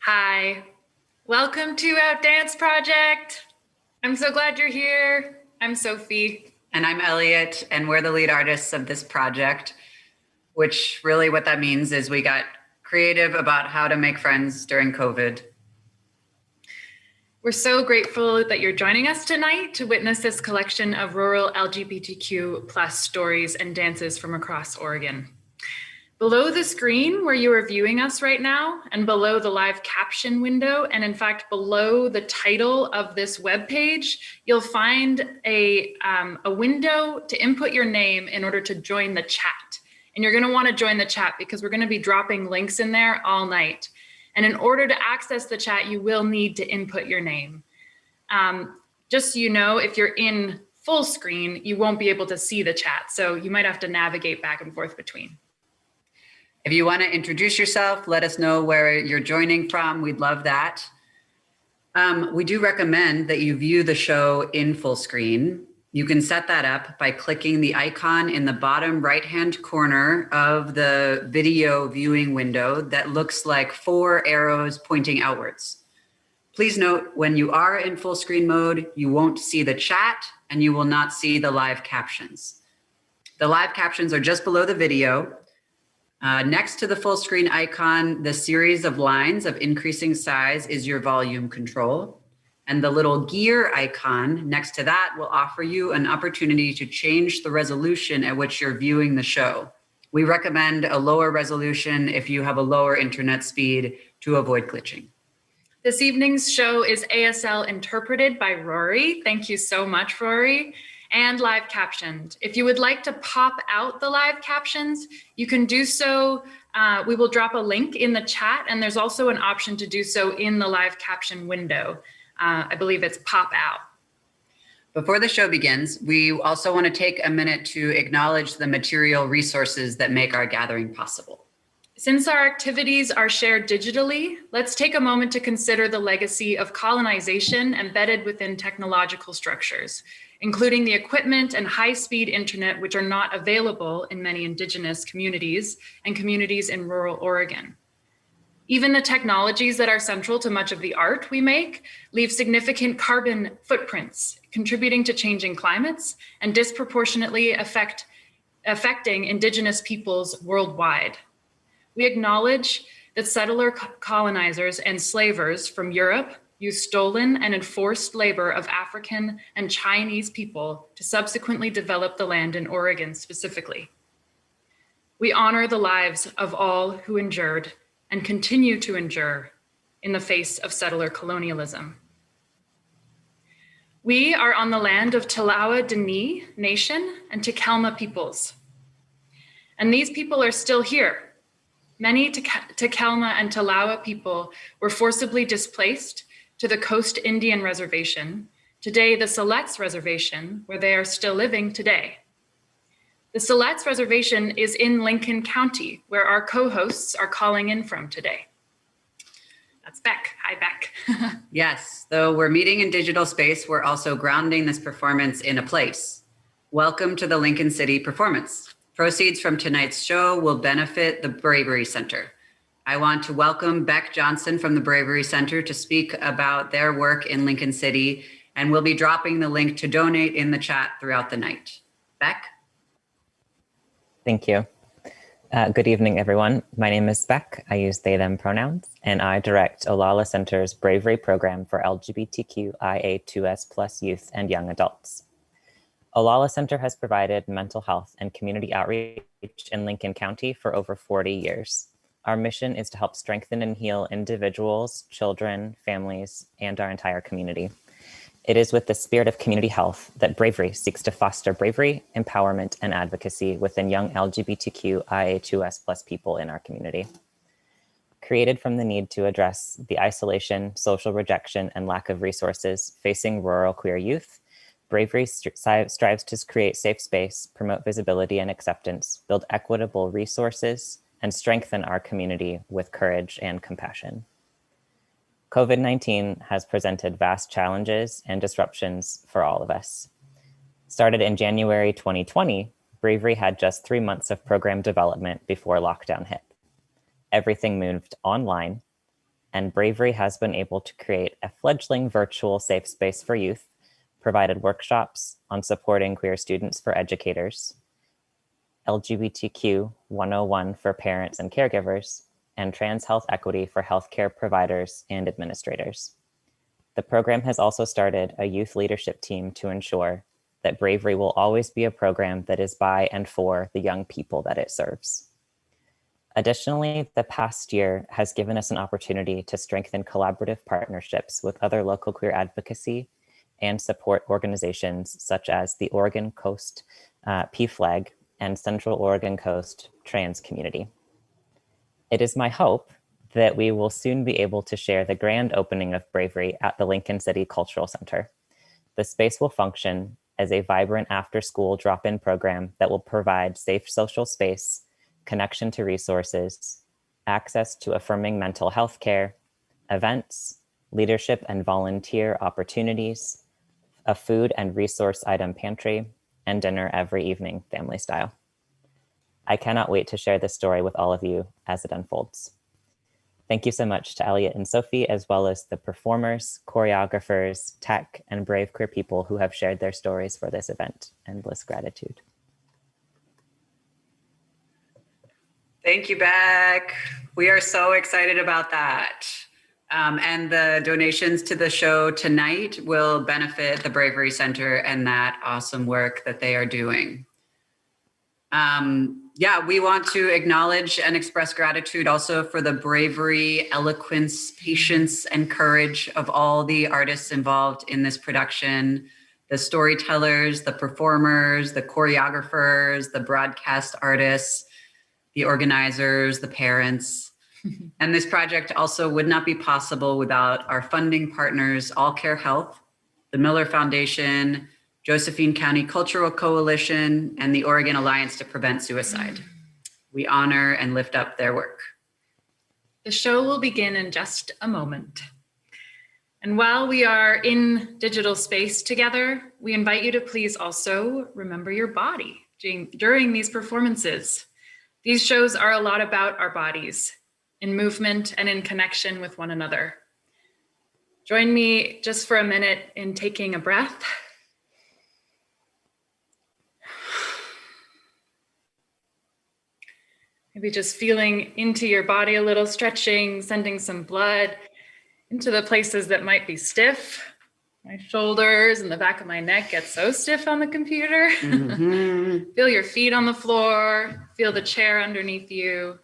Hi, welcome to Out Dance Project. I'm so glad you're here. I'm Sophie. And I'm Elliot, and we're the lead artists of this project, which really what that means is we got creative about how to make friends during COVID. We're so grateful that you're joining us tonight to witness this collection of rural LGBTQ plus stories and dances from across Oregon. Below the screen where you are viewing us right now, and below the live caption window, and in fact, below the title of this webpage, you'll find a window to input your name in order to join the chat. And you're gonna wanna join the chat because we're gonna be dropping links in there all night. And in order to access the chat, you will need to input your name. Just so you know, if you're in full screen, you won't be able to see the chat. So you might have to navigate back and forth between. If you want to introduce yourself, let us know where you're joining from. We'd love that. We do recommend that you view the show in full screen. You can set that up by clicking the icon in the bottom right-hand corner of the video viewing window that looks like 4 arrows pointing outwards. Please note, when you are in full screen mode, you won't see the chat and you will not see the live captions. The live captions are just below the video. Next to the full screen icon, the series of lines of increasing size is your volume control. And the little gear icon next to that will offer you an opportunity to change the resolution at which you're viewing the show. We recommend a lower resolution if you have a lower internet speed to avoid glitching. This evening's show is ASL interpreted by Rory. Thank you so much, Rory. And live captioned. If you would like to pop out the live captions, you can do so. We will drop a link in the chat, and there's also an option to do so in the live caption window. I believe it's pop out. Before the show begins, we also want to take a minute to acknowledge the material resources that make our gathering possible. Since our activities are shared digitally, let's take a moment to consider the legacy of colonization embedded within technological structures, including the equipment and high-speed internet, which are not available in many Indigenous communities and communities in rural Oregon. Even the technologies that are central to much of the art we make leave significant carbon footprints, contributing to changing climates and disproportionately affecting Indigenous peoples worldwide. We acknowledge that settler colonizers and slavers from Europe used stolen and enforced labor of African and Chinese people to subsequently develop the land in Oregon specifically. We honor the lives of all who endured and continue to endure in the face of settler colonialism. We are on the land of Tlawa Dene Nation and Takelma peoples. And these people are still here. Many Takelma and Tlawa people were forcibly displaced to the Coast Indian Reservation, today the Siletz Reservation, where they are still living today. The Siletz Reservation is in Lincoln County, where our co-hosts are calling in from today. That's Beck. Hi, Beck. Yes, though we're meeting in digital space, we're also grounding this performance in a place. Welcome to the Lincoln City performance. Proceeds from tonight's show will benefit the Bravery Center. I want to welcome Beck Johnson from the Bravery Center to speak about their work in Lincoln City, and we'll be dropping the link to donate in the chat throughout the night. Beck? Thank you. Good evening, everyone. My name is Beck. I use they, them pronouns, and I direct Olala Center's Bravery program for LGBTQIA2S+ youth and young adults. Olala Center has provided mental health and community outreach in Lincoln County for over 40 years. Our mission is to help strengthen and heal individuals, children, families, and our entire community. It is with the spirit of community health that Bravery seeks to foster bravery, empowerment, and advocacy within young LGBTQIA2S+ people in our community. Created from the need to address the isolation, social rejection, and lack of resources facing rural queer youth, Bravery strives to create safe space, promote visibility and acceptance, build equitable resources, and strengthen our community with courage and compassion. COVID-19 has presented vast challenges and disruptions for all of us. Started in January 2020, Bravery had just 3 months of program development before lockdown hit. Everything moved online, and Bravery has been able to create a fledgling virtual safe space for youth, provided workshops on supporting queer students for educators, LGBTQ 101 for parents and caregivers, and trans health equity for healthcare providers and administrators. The program has also started a youth leadership team to ensure that Bravery will always be a program that is by and for the young people that it serves. Additionally, the past year has given us an opportunity to strengthen collaborative partnerships with other local queer advocacy and support organizations such as the Oregon Coast PFLAG and Central Oregon Coast Trans Community. It is my hope that we will soon be able to share the grand opening of Bravery at the Lincoln City Cultural Center. The space will function as a vibrant after-school drop-in program that will provide safe social space, connection to resources, access to affirming mental health care, events, leadership and volunteer opportunities, a food and resource item pantry, and dinner every evening, family style. I cannot wait to share this story with all of you as it unfolds. Thank you so much to Elliot and Sophie, as well as the performers, choreographers, tech, and brave queer people who have shared their stories for this event. Endless gratitude. Thank you, Beck. We are so excited about that. And the donations to the show tonight will benefit the Bravery Center and that awesome work that they are doing. Yeah, we want to acknowledge and express gratitude also for the bravery, eloquence, patience, and courage of all the artists involved in this production, the storytellers, the performers, the choreographers, the broadcast artists, the organizers, the parents. And this project also would not be possible without our funding partners, All Care Health, the Miller Foundation, Josephine County Cultural Coalition, and the Oregon Alliance to Prevent Suicide. We honor and lift up their work. The show will begin in just a moment. And while we are in digital space together, we invite you to please also remember your body during these performances. These shows are a lot about our bodies in movement and in connection with one another. Join me just for a minute in taking a breath. Maybe just feeling into your body a little, stretching, sending some blood into the places that might be stiff. My shoulders and the back of my neck get so stiff on the computer. Feel your feet on the floor, feel the chair underneath you,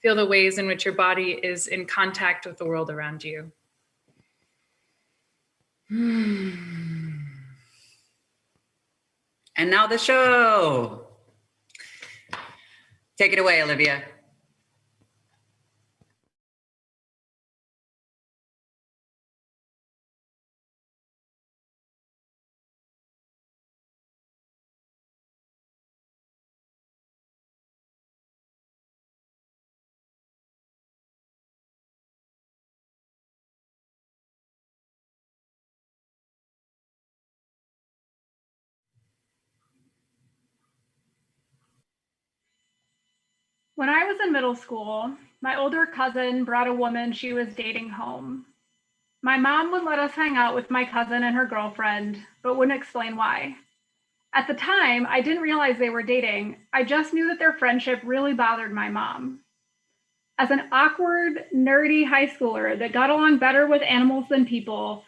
feel the ways in which your body is in contact with the world around you. And now the show. Take it away, Olivia. When I was in middle school, my older cousin brought a woman she was dating home. My mom would let us hang out with my cousin and her girlfriend, but wouldn't explain why. At the time, I didn't realize they were dating. I just knew that their friendship really bothered my mom. As an awkward, nerdy high schooler that got along better with animals than people,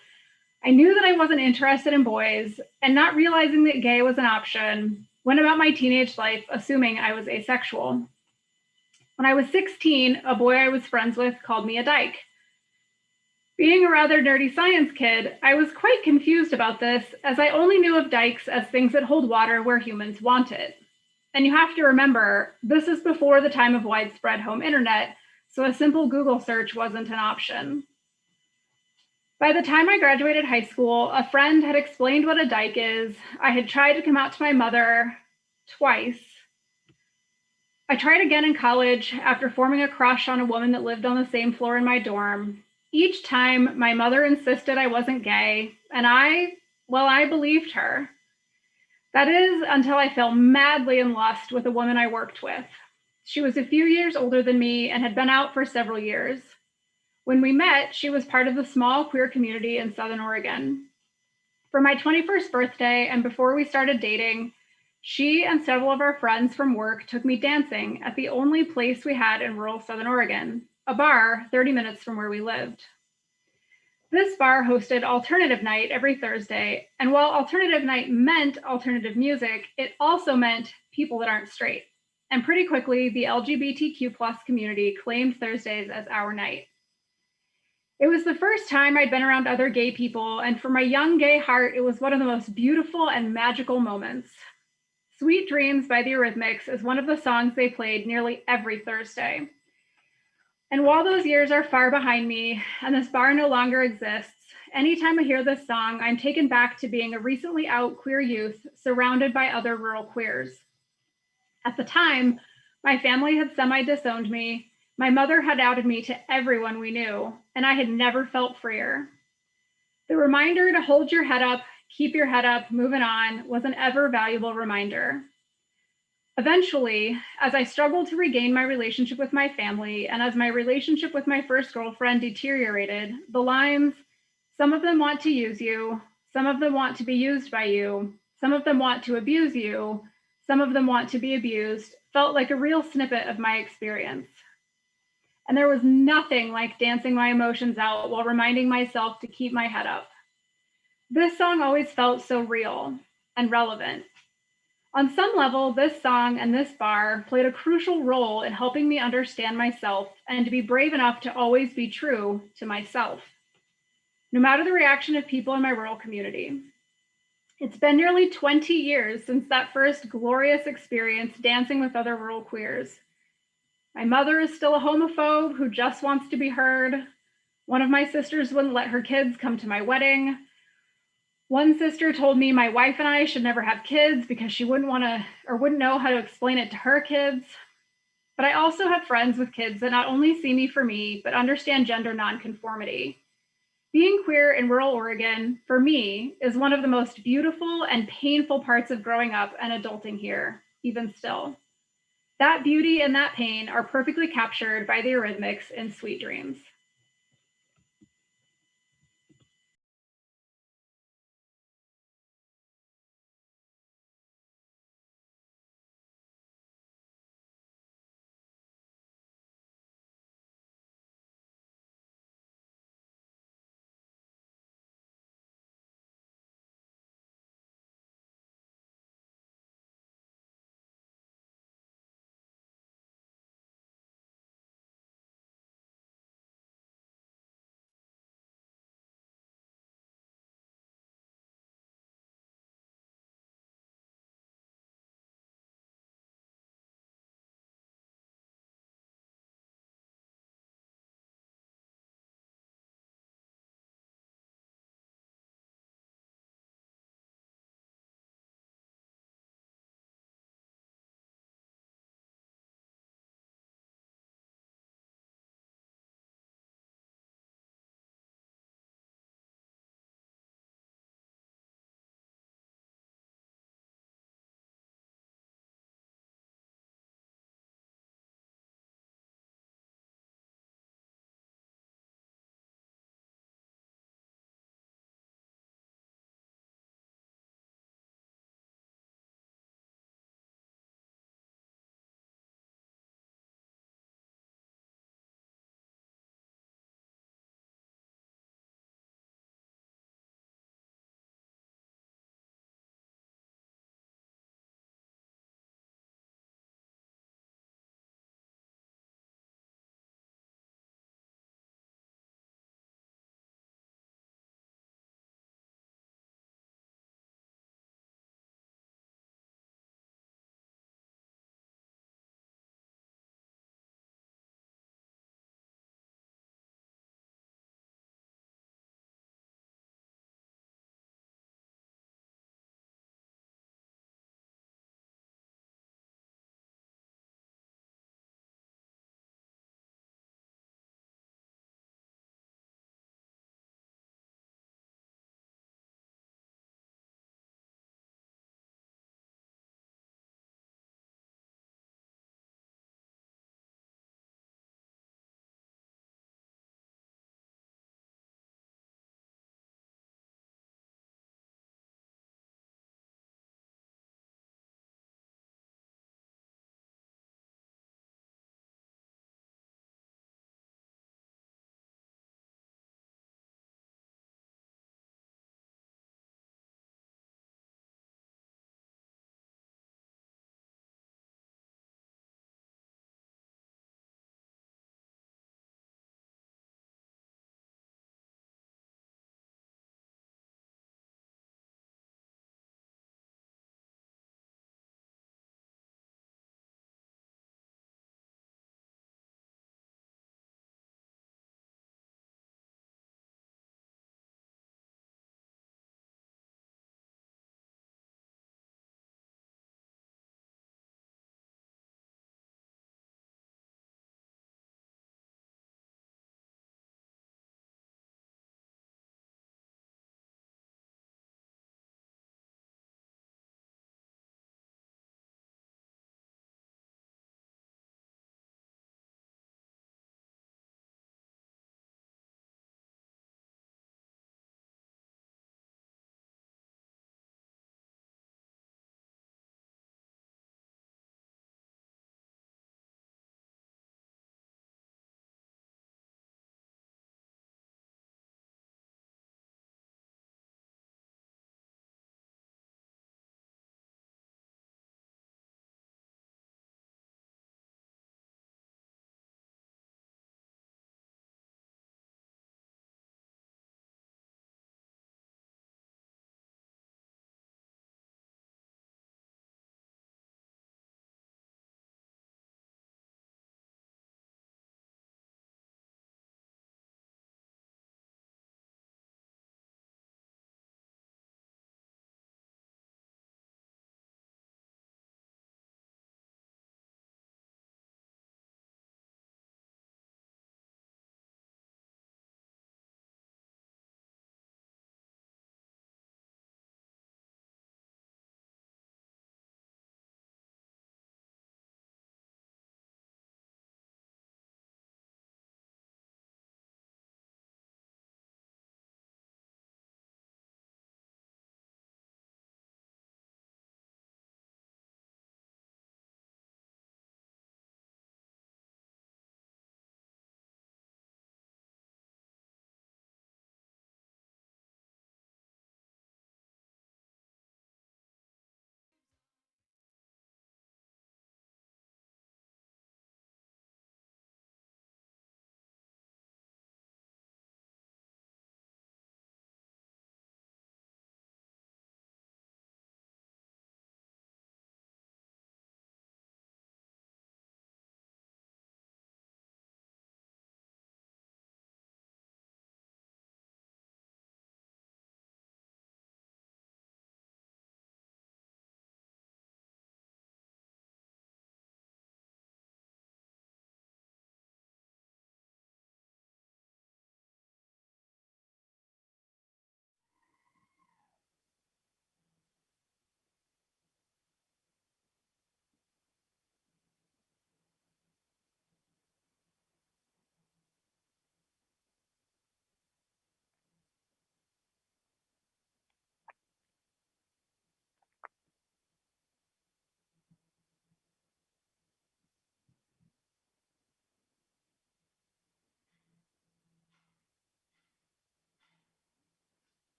I knew that I wasn't interested in boys, and not realizing that gay was an option, went about my teenage life assuming I was asexual. When I was 16, a boy I was friends with called me a dyke. Being a rather nerdy science kid, I was quite confused about this, as I only knew of dykes as things that hold water where humans want it. And you have to remember, this is before the time of widespread home internet, so a simple Google search wasn't an option. By the time I graduated high school, a friend had explained what a dyke is. I had tried to come out to my mother twice. I tried again in college after forming a crush on a woman that lived on the same floor in my dorm. Each time, my mother insisted I wasn't gay, and I believed her. That is until I fell madly in lust with a woman I worked with. She was a few years older than me and had been out for several years. When we met, she was part of the small queer community in Southern Oregon. For my 21st birthday and before we started dating, she and several of our friends from work took me dancing at the only place we had in rural Southern Oregon, a bar 30 minutes from where we lived. This bar hosted alternative night every Thursday, and while alternative night meant alternative music, it also meant people that aren't straight. And pretty quickly, the LGBTQ plus community claimed Thursdays as our night. It was the first time I'd been around other gay people, and for my young gay heart, it was one of the most beautiful and magical moments. Sweet Dreams by the Eurythmics is one of the songs they played nearly every Thursday. And while those years are far behind me and this bar no longer exists, anytime I hear this song, I'm taken back to being a recently out queer youth surrounded by other rural queers. At the time, my family had semi-disowned me, my mother had outed me to everyone we knew, and I had never felt freer. The reminder to hold your head up, keep your head up, moving on was an ever valuable reminder. Eventually, as I struggled to regain my relationship with my family and as my relationship with my first girlfriend deteriorated, the lines, "Some of them want to use you, some of them want to be used by you, some of them want to abuse you, some of them want to be abused," felt like a real snippet of my experience. And there was nothing like dancing my emotions out while reminding myself to keep my head up. This song always felt so real and relevant. On some level, this song and this bar played a crucial role in helping me understand myself and to be brave enough to always be true to myself, no matter the reaction of people in my rural community. It's been nearly 20 years since that first glorious experience dancing with other rural queers. My mother is still a homophobe who just wants to be heard. One of my sisters wouldn't let her kids come to my wedding. One sister told me my wife and I should never have kids because she wouldn't know how to explain it to her kids. But I also have friends with kids that not only see me for me, but understand gender nonconformity. Being queer in rural Oregon, for me, is one of the most beautiful and painful parts of growing up and adulting here, even still. That beauty and that pain are perfectly captured by the Eurythmics in Sweet Dreams.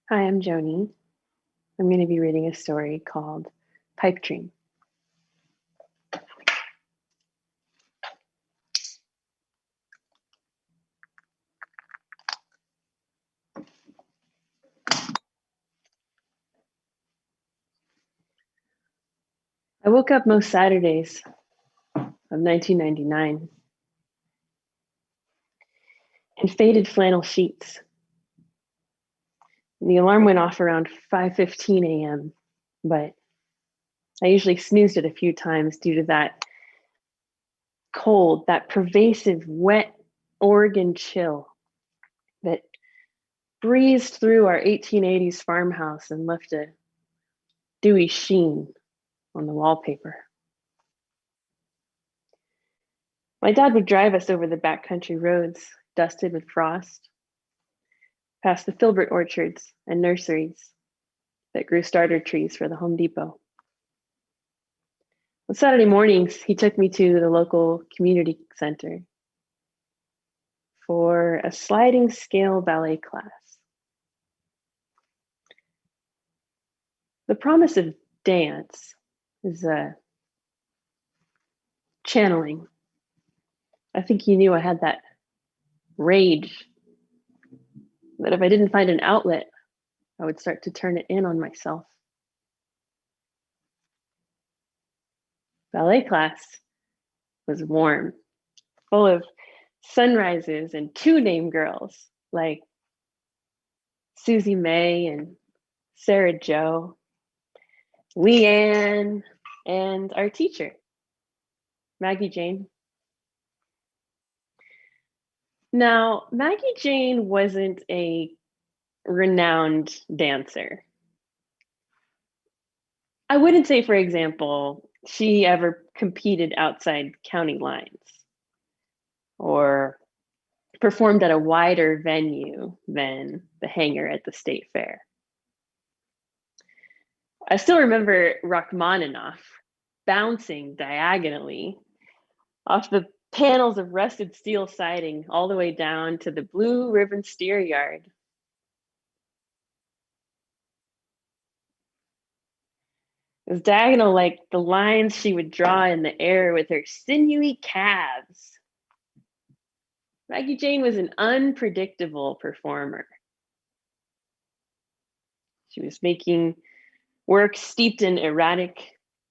Hi, I'm Joni. I'm going to be reading a story called Pipe Dream. I woke up most Saturdays of 1999 in faded flannel sheets. The alarm went off around 5:15 a.m., but I usually snoozed it a few times due to that cold, that pervasive, wet Oregon chill that breezed through our 1880s farmhouse and left a dewy sheen on the wallpaper. My dad would drive us over the backcountry roads, dusted with frost, past the filbert orchards and nurseries that grew starter trees for the Home Depot. On Saturday mornings, he took me to the local community center for a sliding scale ballet class. The promise of dance is channeling. I think he knew I had that rage, that if I didn't find an outlet, I would start to turn it in on myself. Ballet class was warm, full of sunrises and two name girls like Susie May and Sarah Jo, Leanne, and our teacher, Maggie Jane. Now, Maggie Jane wasn't a renowned dancer. I wouldn't say, for example, she ever competed outside county lines or performed at a wider venue than the hangar at the state fair. I still remember Rachmaninoff bouncing diagonally off the panels of rusted steel siding all the way down to the blue ribbon steer yard. It was diagonal like the lines she would draw in the air with her sinewy calves. Maggie Jane was an unpredictable performer. She was making work steeped in erratic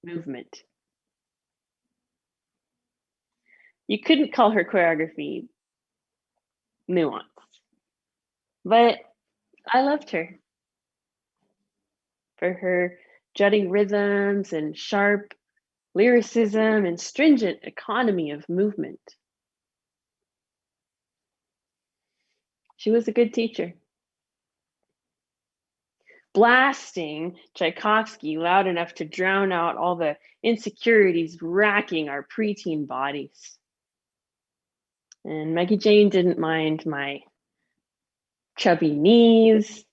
movement. You couldn't call her choreography nuanced, but I loved her for her jutting rhythms and sharp lyricism and stringent economy of movement. She was a good teacher. Blasting Tchaikovsky loud enough to drown out all the insecurities racking our preteen bodies. And Maggie Jane didn't mind my chubby knees,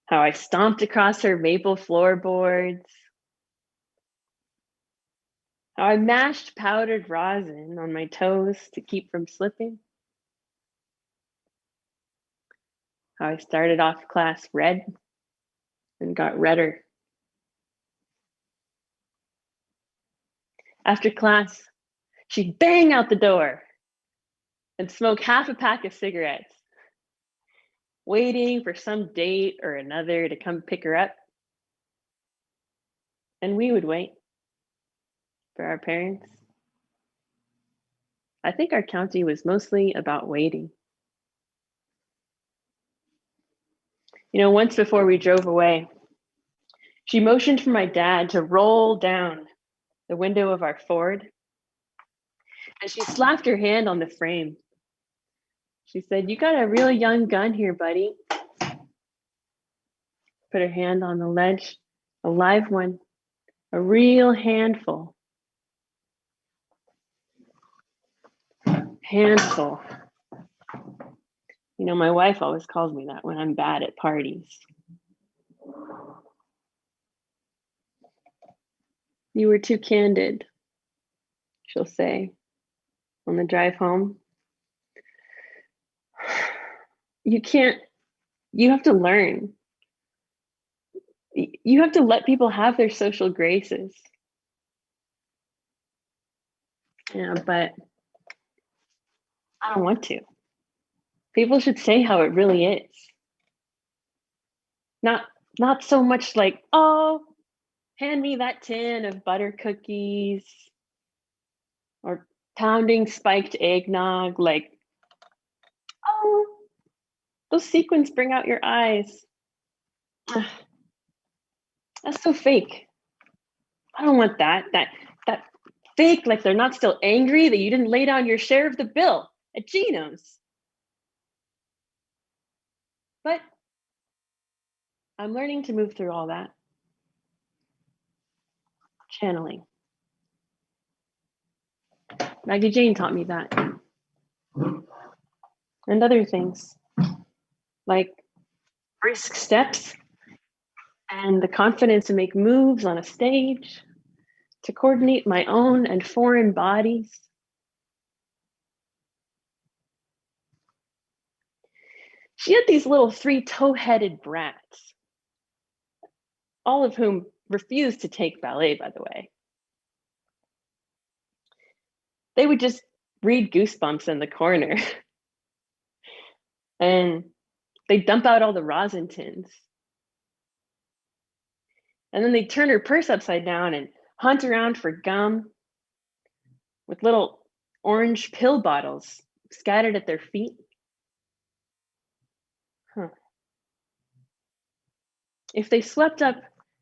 how I stomped across her maple floorboards, how I mashed powdered rosin on my toes to keep from slipping, how I started off class red and got redder. After class, she'd bang out the door and smoke half a pack of cigarettes, waiting for some date or another to come pick her up. And we would wait for our parents. I think our county was mostly about waiting. You know, once before we drove away, she motioned for my dad to roll down the window of our Ford, and she slapped her hand on the frame. She said, "You got a real young gun here, buddy." Put her hand on the ledge, a live one, a real handful. Handful. You know, my wife always calls me that when I'm bad at parties. "You were too candid," she'll say on the drive home. You have to learn You have to let people have their social graces. Yeah, but I don't want to. People should say how it really is. Not so much like, oh, hand me that tin of butter cookies, or pounding spiked eggnog, like, oh, those sequins bring out your eyes. Ugh, that's so fake. I don't want that fake, like they're not still angry that you didn't lay down your share of the bill at Geno's. But I'm learning to move through all that. Channeling. Maggie Jane taught me that. And other things like brisk steps and the confidence to make moves on a stage, to coordinate my own and foreign bodies. She had these little 3 toe-headed brats, all of whom refused to take ballet, by the way. They would just read Goosebumps in the corner. And they'd dump out all the rosin tins. And then they'd turn her purse upside down and hunt around for gum with little orange pill bottles scattered at their feet. If they swept up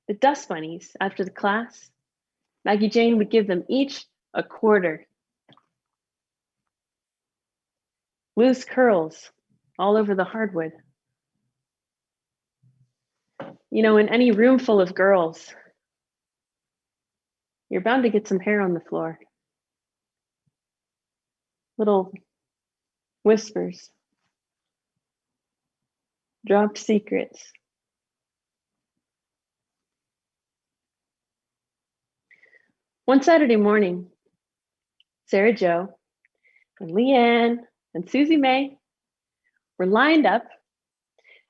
the dust bunnies after the class, Maggie Jane would give them each a quarter. Loose curls all over the hardwood. You know, in any room full of girls, you're bound to get some hair on the floor. Little whispers, dropped secrets. One Saturday morning, Sarah Jo and Leanne and Susie May were lined up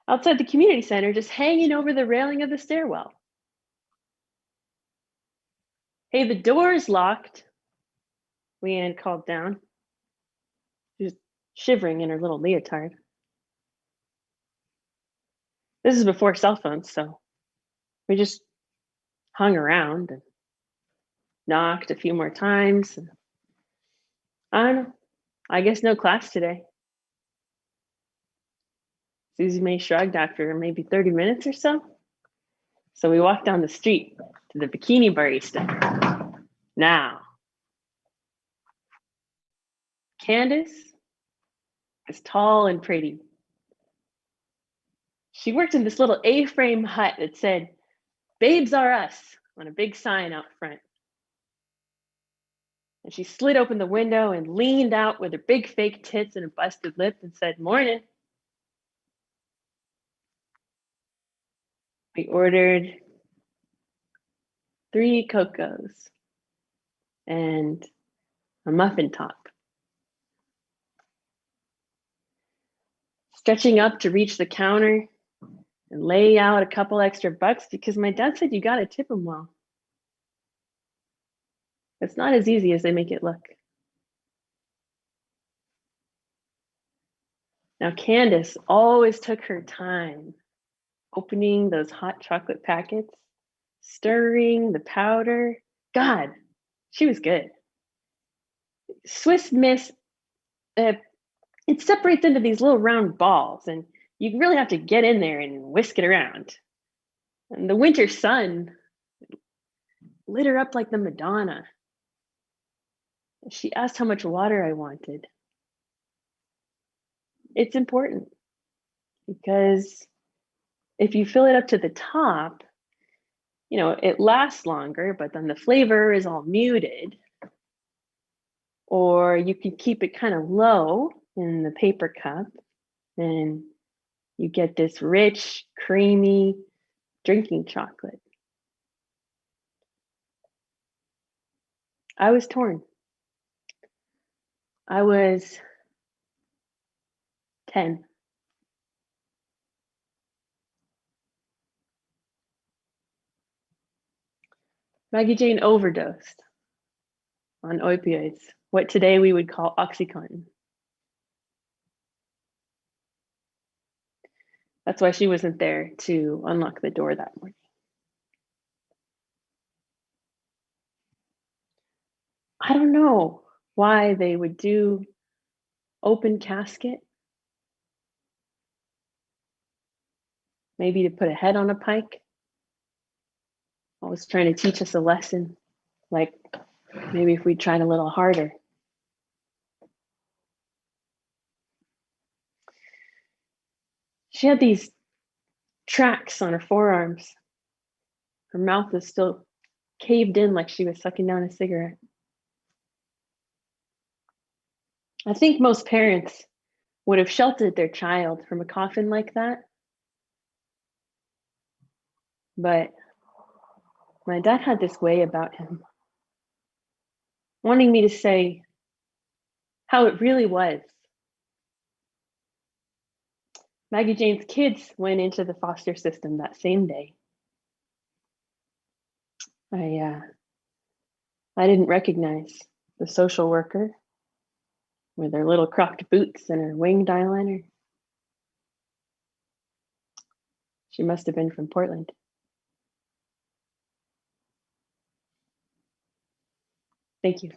outside the community center, just hanging over the railing of the stairwell. Hey, the door's locked, Leanne called down. She was shivering in her little leotard. This is before cell phones, so we just hung around and knocked a few more times. And I don't know, I guess no class today. Susie May shrugged after maybe 30 minutes or so. So we walked down the street to the bikini barista. Now, Candace is tall and pretty. She worked in this little A-frame hut that said, "Babes are us," on a big sign out front. And she slid open the window and leaned out with her big fake tits and a busted lip and said, "Morning." We ordered 3 cocos and a muffin top. Stretching up to reach the counter and lay out a couple extra bucks because my dad said you gotta tip them well. It's not as easy as they make it look. Now, Candace always took her time opening those hot chocolate packets, stirring the powder. God, she was good. Swiss Miss, it separates into these little round balls, and you really have to get in there and whisk it around. And the winter sun lit her up like the Madonna. She asked how much water I wanted. It's important because if you fill it up to the top, you know, it lasts longer, but then the flavor is all muted. Or you can keep it kind of low in the paper cup and you get this rich, creamy drinking chocolate. I was torn. I was 10. Maggie Jane overdosed on opioids, what today we would call OxyContin. That's why she wasn't there to unlock the door that morning. I don't know why they would do open casket. Maybe to put a head on a pike. Always trying to teach us a lesson. Like maybe if we tried a little harder. She had these tracks on her forearms. Her mouth was still caved in like she was sucking down a cigarette. I think most parents would have sheltered their child from a coffin like that. But my dad had this way about him, wanting me to say how it really was. Maggie Jane's kids went into the foster system that same day. I didn't recognize the social worker with her little cropped boots and her winged eyeliner. She must have been from Portland. Thank you.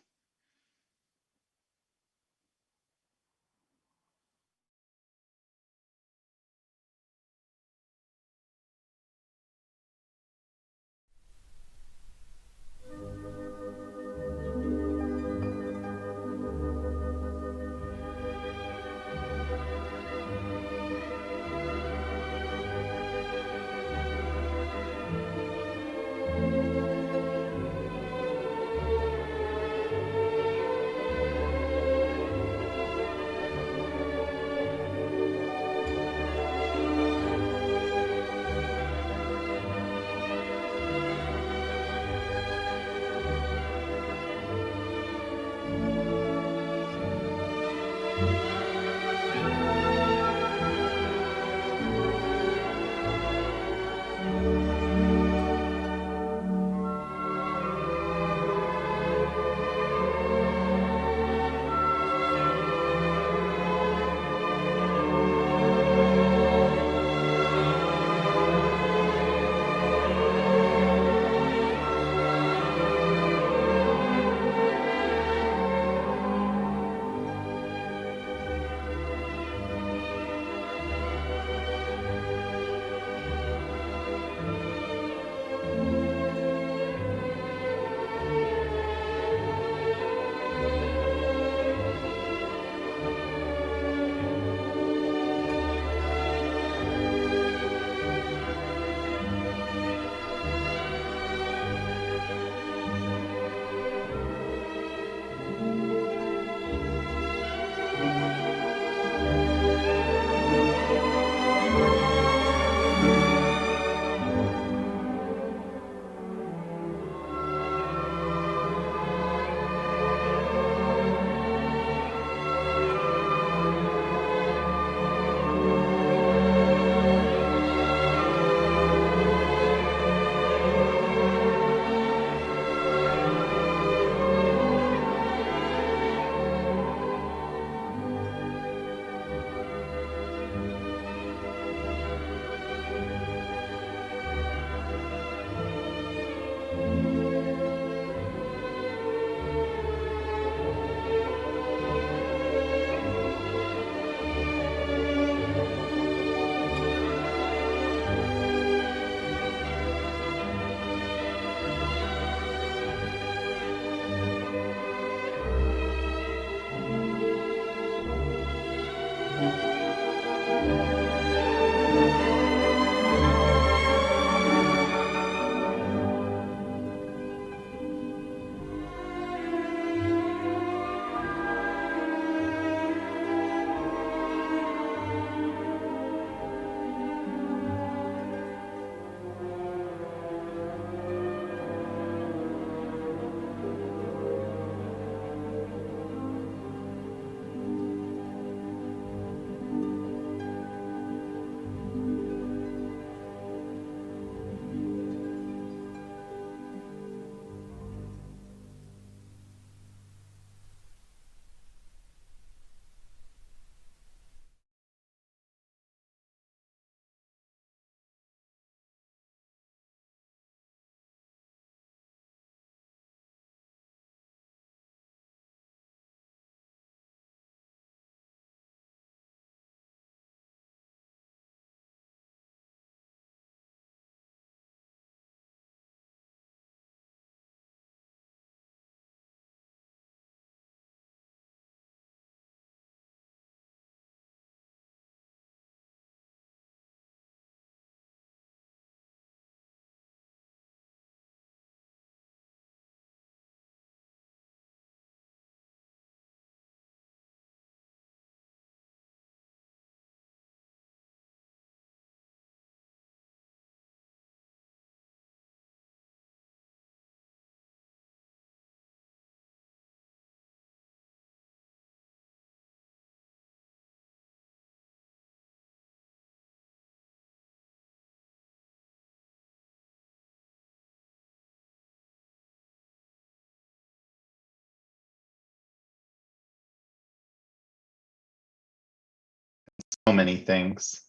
so many things.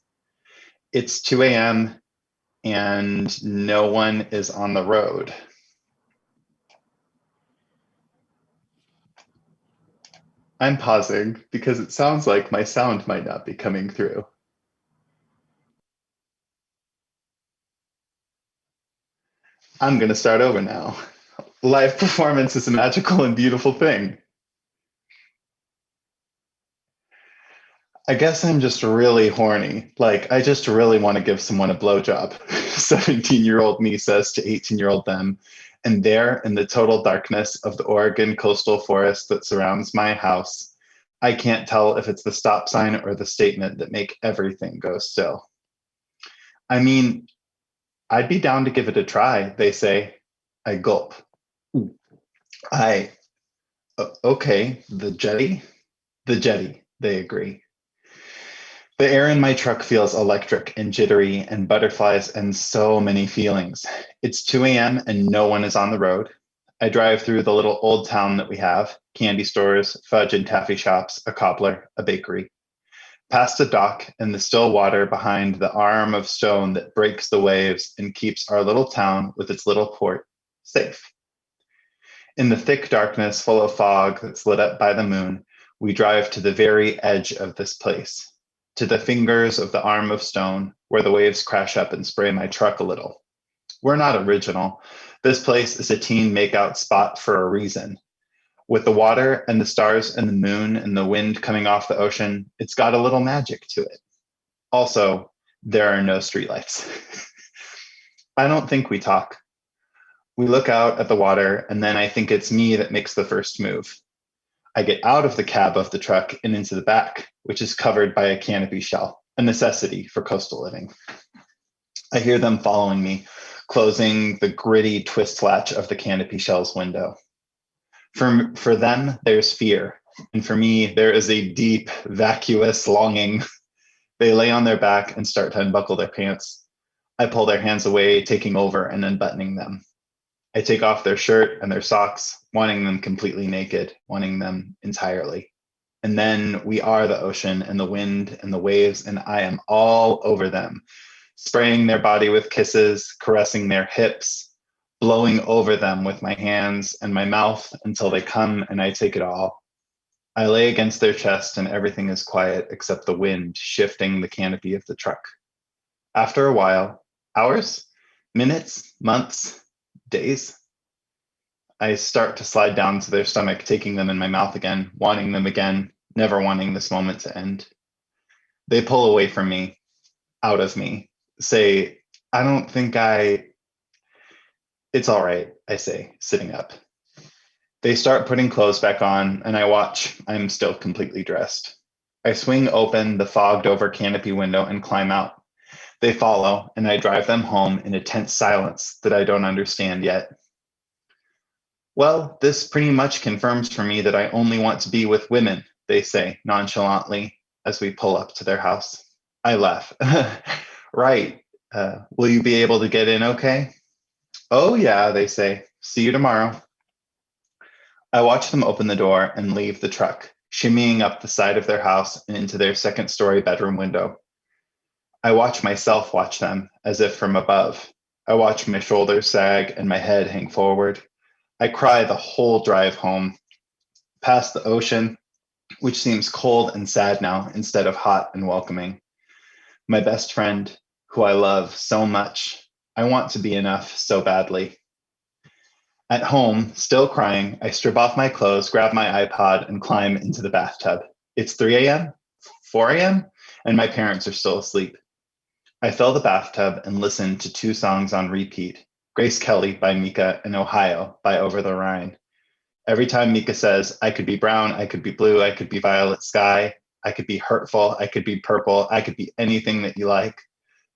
It's 2 a.m. and no one is on the road. I'm pausing because it sounds like my sound might not be coming through. I'm going to start over now. Live performance is a magical and beautiful thing. I guess I'm just really horny. Like, I just really want to give someone a blowjob. 17-year-old me says to 18-year-old them. And there, in the total darkness of the Oregon coastal forest that surrounds my house, I can't tell if it's the stop sign or the statement that make everything go still. I mean, I'd be down to give it a try, they say. I gulp. Okay, the jetty? The jetty, they agree. The air in my truck feels electric and jittery and butterflies and so many feelings. It's 2 a.m. and no one is on the road. I drive through the little old town that we have, candy stores, fudge and taffy shops, a cobbler, a bakery. Past a dock and the still water behind the arm of stone that breaks the waves and keeps our little town with its little port safe. In the thick darkness full of fog that's lit up by the moon, we drive to the very edge of this place, to the fingers of the arm of stone where the waves crash up and spray my truck a little. We're not original. This place is a teen makeout spot for a reason. With the water and the stars and the moon and the wind coming off the ocean, it's got a little magic to it. Also, there are no streetlights. I don't think we talk. We look out at the water, and then I think it's me that makes the first move. I get out of the cab of the truck and into the back, which is covered by a canopy shell, a necessity for coastal living. I hear them following me, closing the gritty twist latch of the canopy shell's window. For them, there's fear, and for me, there is a deep, vacuous longing. They lay on their back and start to unbuckle their pants. I pull their hands away, taking over and unbuttoning them. I take off their shirt and their socks, wanting them completely naked, wanting them entirely. And then we are the ocean and the wind and the waves, and I am all over them, spraying their body with kisses, caressing their hips, blowing over them with my hands and my mouth until they come and I take it all. I lay against their chest and everything is quiet except the wind shifting the canopy of the truck. After a while, hours, minutes, months, days, I start to slide down to their stomach, taking them in my mouth again, wanting them again, never wanting this moment to end. They pull away from me, out of me, say, it's all right, I say, sitting up. They start putting clothes back on, and I watch. I'm still completely dressed. I swing open the fogged over canopy window and climb out. They follow, and I drive them home in a tense silence that I don't understand yet. Well, this pretty much confirms for me that I only want to be with women, they say nonchalantly as we pull up to their house. I laugh. Right. Will you be able to get in okay? Oh, yeah, they say. See you tomorrow. I watch them open the door and leave the truck, shimmying up the side of their house and into their second-story bedroom window. I watch myself watch them, as if from above. I watch my shoulders sag and my head hang forward. I cry the whole drive home, past the ocean, which seems cold and sad now instead of hot and welcoming. My best friend, who I love so much. I want to be enough so badly. At home, still crying, I strip off my clothes, grab my iPod, and climb into the bathtub. It's 3 a.m., 4 a.m., and my parents are still asleep. I fill the bathtub and listen to 2 songs on repeat, Grace Kelly by Mika and Ohio by Over the Rhine. Every time Mika says, I could be brown, I could be blue, I could be violet sky, I could be hurtful, I could be purple, I could be anything that you like.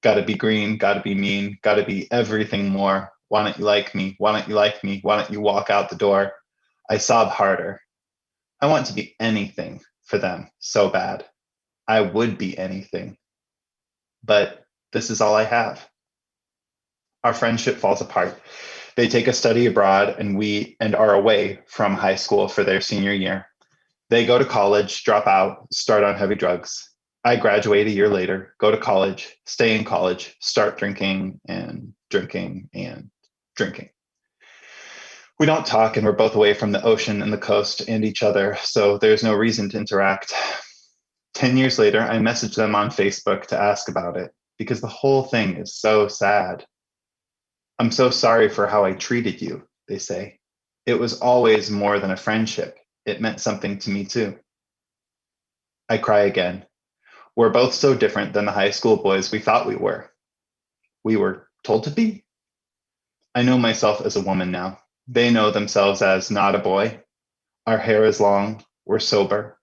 Gotta be green, gotta be mean, gotta be everything more. Why don't you like me? Why don't you like me? Why don't you walk out the door? I sob harder. I want to be anything for them so bad. I would be anything. But this is all I have. Our friendship falls apart. They take a study abroad and are away from high school for their senior year. They go to college, drop out, start on heavy drugs. I graduate a year later, go to college, stay in college, start drinking and drinking and drinking. We don't talk and we're both away from the ocean and the coast and each other, so there's no reason to interact. 10 years later, I message them on Facebook to ask about it because the whole thing is so sad. I'm so sorry for how I treated you, they say. It was always more than a friendship. It meant something to me too. I cry again. We're both so different than the high school boys we thought we were. We were told to be. I know myself as a woman now. They know themselves as not a boy. Our hair is long. We're sober.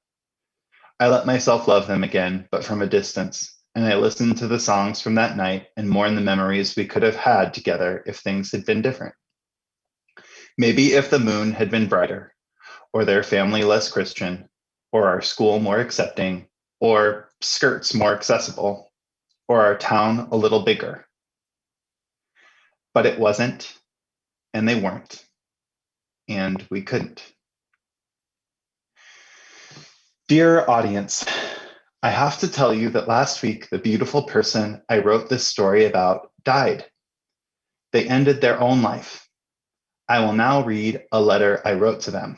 I let myself love them again, but from a distance. And I listen to the songs from that night and mourn the memories we could have had together if things had been different. Maybe if the moon had been brighter, or their family less Christian, or our school more accepting, or skirts more accessible, or our town a little bigger. But it wasn't, and they weren't, and we couldn't. Dear audience, I have to tell you that last week, the beautiful person I wrote this story about died. They ended their own life. I will now read a letter I wrote to them.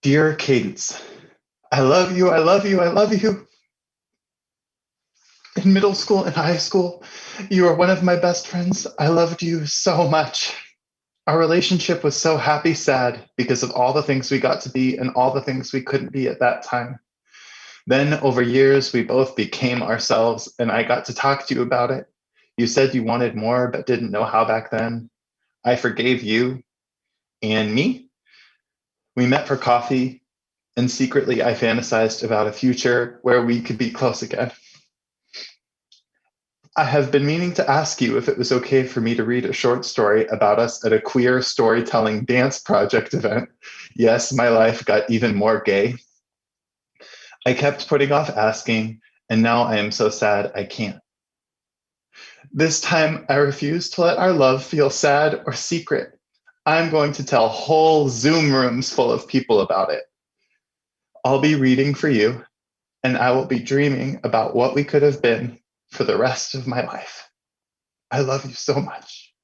Dear Cadence, I love you, I love you, I love you. In middle school and high school, you were one of my best friends. I loved you so much. Our relationship was so happy, sad because of all the things we got to be and all the things we couldn't be at that time. Then over years, we both became ourselves and I got to talk to you about it. You said you wanted more, but didn't know how back then. I forgave you and me. We met for coffee and secretly I fantasized about a future where we could be close again. I have been meaning to ask you if it was okay for me to read a short story about us at a queer storytelling dance project event. Yes, my life got even more gay. I kept putting off asking, and now I am so sad I can't. This time I refuse to let our love feel sad or secret. I'm going to tell whole Zoom rooms full of people about it. I'll be reading for you, and I will be dreaming about what we could have been for the rest of my life. I love you so much.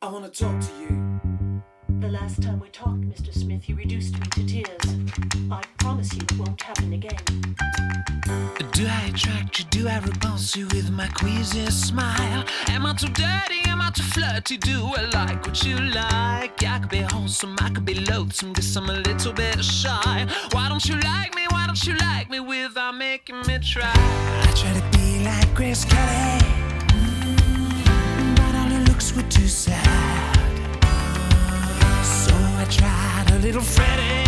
I want to talk to you. The last time we talked, Mr. Smith, you reduced me to tears. I promise you it won't happen again. Do I attract you? Do I repulse you with my queasy smile? Am I too dirty? Am I too flirty? Do I like what you like? I could be wholesome, I could be loathsome, guess I'm a little bit shy. Why don't you like me? Why don't you like me without making me try? I try to be like Grace Kelly, but all her looks were too sad. So I tried a little Freddie.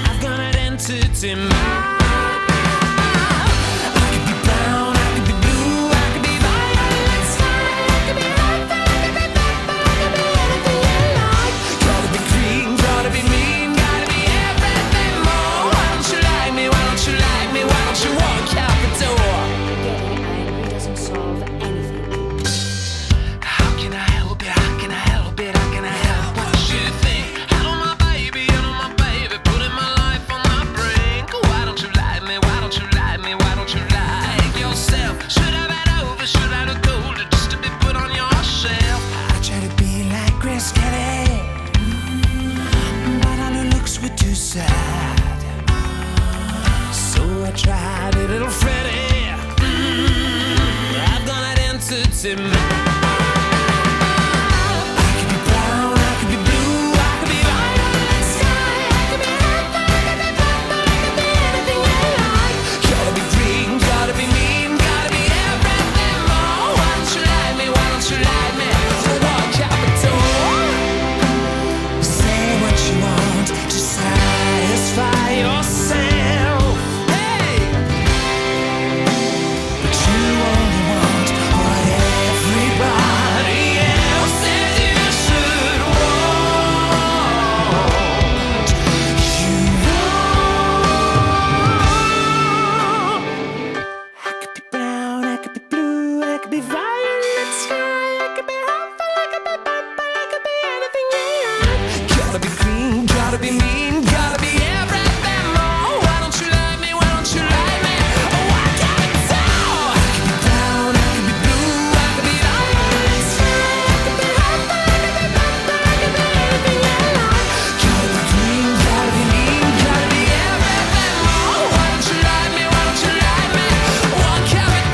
I've got an entity mind. I could be brown, I could be blue, I could be violet sky, I could be red, I could be purple, I could be anything you like. Gotta be green, gotta be mean, gotta be everything more. Why don't you like me? Why don't you like me? Why don't you walk out the door? Getting angry doesn't solve anything. How can I help it? How can I help it? How can I help what you think? Hello my baby, putting my life on the brink. Why don't you like me? Why don't you like me? Why don't you like yourself? Should I been over? Should I look older just to be put on your shelf? I try to be like Grace Kelly, but all her looks were too sad. So I tried a little Freddie. I've got an entity mind. Everybody mean, gotta be mean, gotta be everything more. Why don't you like me? Why don't you like me? Oh, I got it all. I could be down, I could be blue, I could be on my side, I could be hot, I could be pop, I could be anything I like. Gotta be green, gotta be mean, gotta be everything more. Why don't you like me? Why don't you like me? Oh, I got it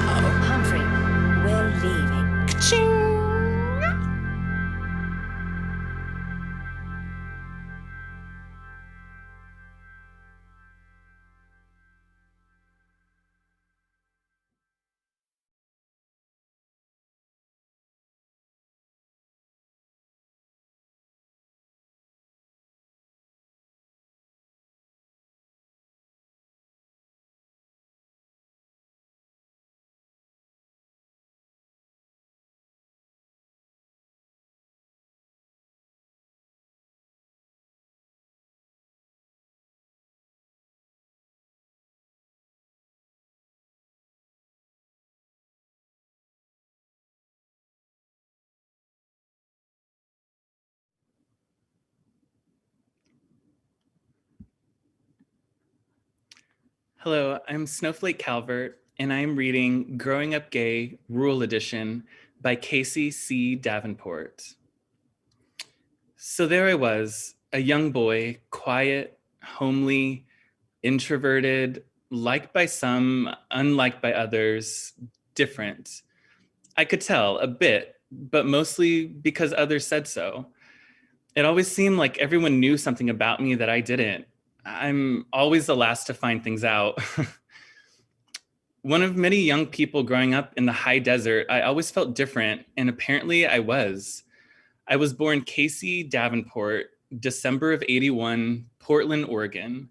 all. Humphrey, we're leaving. Hello, I'm Snowflake Calvert, and I'm reading Growing Up Gay, Rural Edition by Casey C. Davenport. So there I was, a young boy, quiet, homely, introverted, liked by some, unliked by others, different. I could tell a bit, but mostly because others said so. It always seemed like everyone knew something about me that I didn't. I'm always the last to find things out. One of many young people growing up in the high desert, I always felt different, and apparently I was. I was born Casey Davenport, December of '81, Portland, Oregon.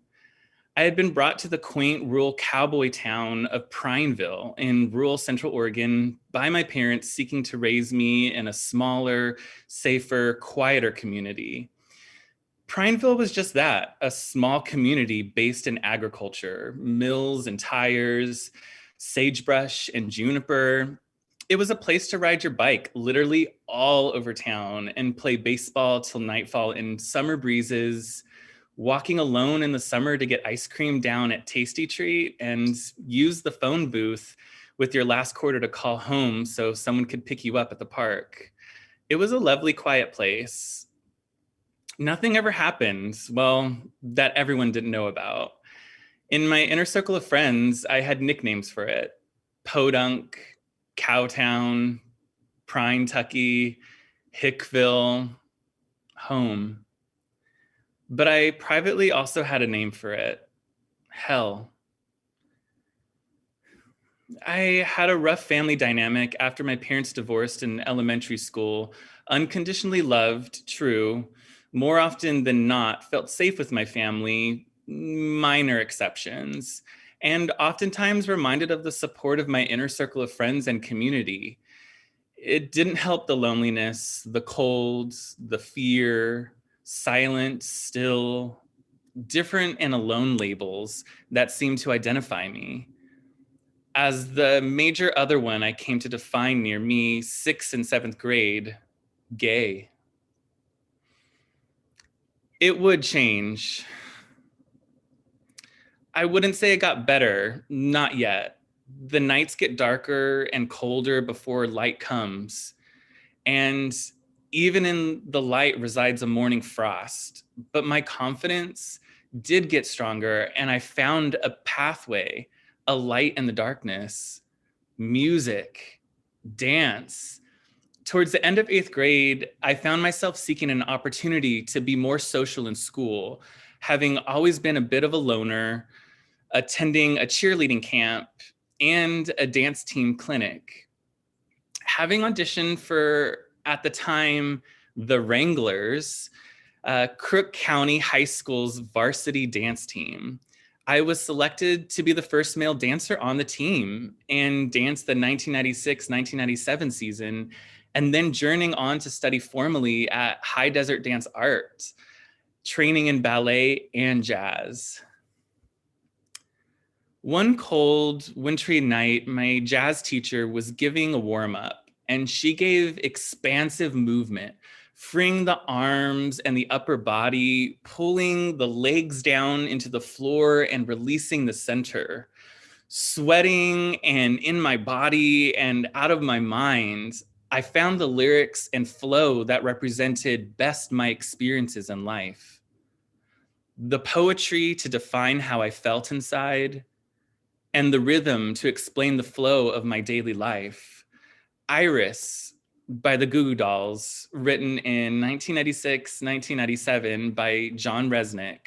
I had been brought to the quaint rural cowboy town of Prineville in rural Central Oregon by my parents seeking to raise me in a smaller, safer, quieter community. Prineville was just that, a small community based in agriculture, mills and tires, sagebrush and juniper. It was a place to ride your bike literally all over town and play baseball till nightfall in summer breezes, walking alone in the summer to get ice cream down at Tasty Treat, and use the phone booth with your last quarter to call home so someone could pick you up at the park. It was a lovely, quiet place. Nothing ever happened, well, that everyone didn't know about. In my inner circle of friends, I had nicknames for it. Podunk, Cowtown, Printucky, Hickville, home. But I privately also had a name for it, hell. I had a rough family dynamic after my parents divorced in elementary school, unconditionally loved, true, more often than not, felt safe with my family, minor exceptions, and oftentimes reminded of the support of my inner circle of friends and community. It didn't help the loneliness, the cold, the fear, silent, still, different and alone labels that seemed to identify me. As the major other one I came to define near me, 6th and 7th grade, gay. It would change. I wouldn't say it got better, not yet. The nights get darker and colder before light comes. And even in the light resides a morning frost. But my confidence did get stronger, and I found a pathway, a light in the darkness, music, dance. Towards the end of 8th grade, I found myself seeking an opportunity to be more social in school, having always been a bit of a loner, attending a cheerleading camp and a dance team clinic. Having auditioned for, at the time, the Wranglers, Crook County High School's varsity dance team, I was selected to be the first male dancer on the team and danced the 1996-1997 season, and then journeying on to study formally at High Desert Dance Art, training in ballet and jazz. One cold, wintry night, my jazz teacher was giving a warm-up, and she gave expansive movement, freeing the arms and the upper body, pulling the legs down into the floor and releasing the center. Sweating and in my body and out of my mind, I found the lyrics and flow that represented best my experiences in life. The poetry to define how I felt inside, and the rhythm to explain the flow of my daily life. Iris by the Goo Goo Dolls, written in 1996, 1997 by John Resnick.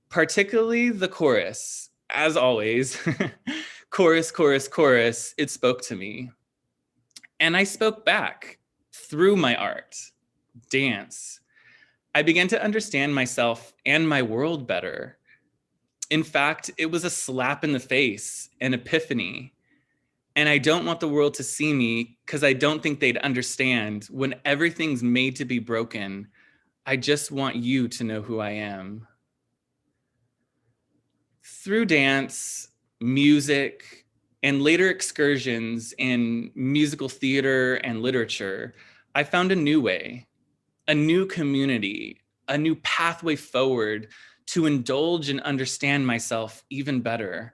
Particularly the chorus, as always, chorus, chorus, chorus, it spoke to me. And I spoke back through my art, dance. I began to understand myself and my world better. In fact, it was a slap in the face, an epiphany. And I don't want the world to see me because I don't think they'd understand when everything's made to be broken. I just want you to know who I am. Through dance, music, and later excursions in musical theater and literature, I found a new way, a new community, a new pathway forward to indulge and understand myself even better.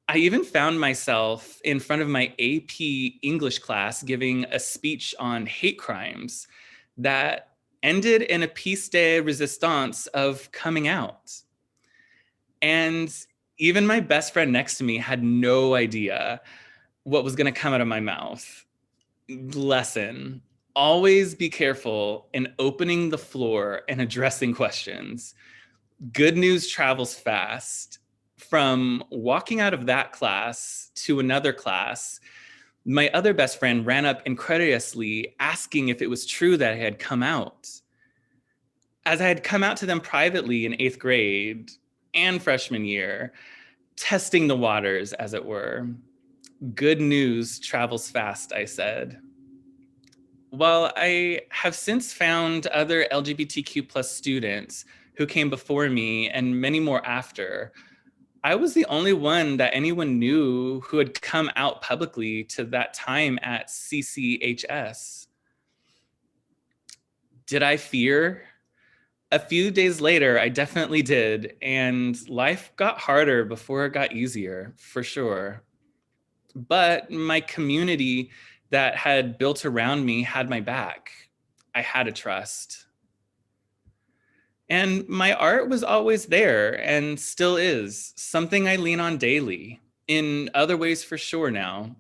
I even found myself in front of my AP English class giving a speech on hate crimes that ended in a piece de resistance of coming out. And even my best friend next to me had no idea what was going to come out of my mouth. Lesson: always be careful in opening the floor and addressing questions. Good news travels fast. From walking out of that class to another class, my other best friend ran up incredulously asking if it was true that I had come out. As I had come out to them privately in 8th grade and freshman year, testing the waters, as it were. Good news travels fast, I said. While I have since found other LGBTQ plus students who came before me and many more after, I was the only one that anyone knew who had come out publicly to that time at CCHS. Did I fear? A few days later, I definitely did, and life got harder before it got easier, for sure. But my community that had built around me had my back. I had a trust. And my art was always there and still is, something I lean on daily, in other ways for sure now.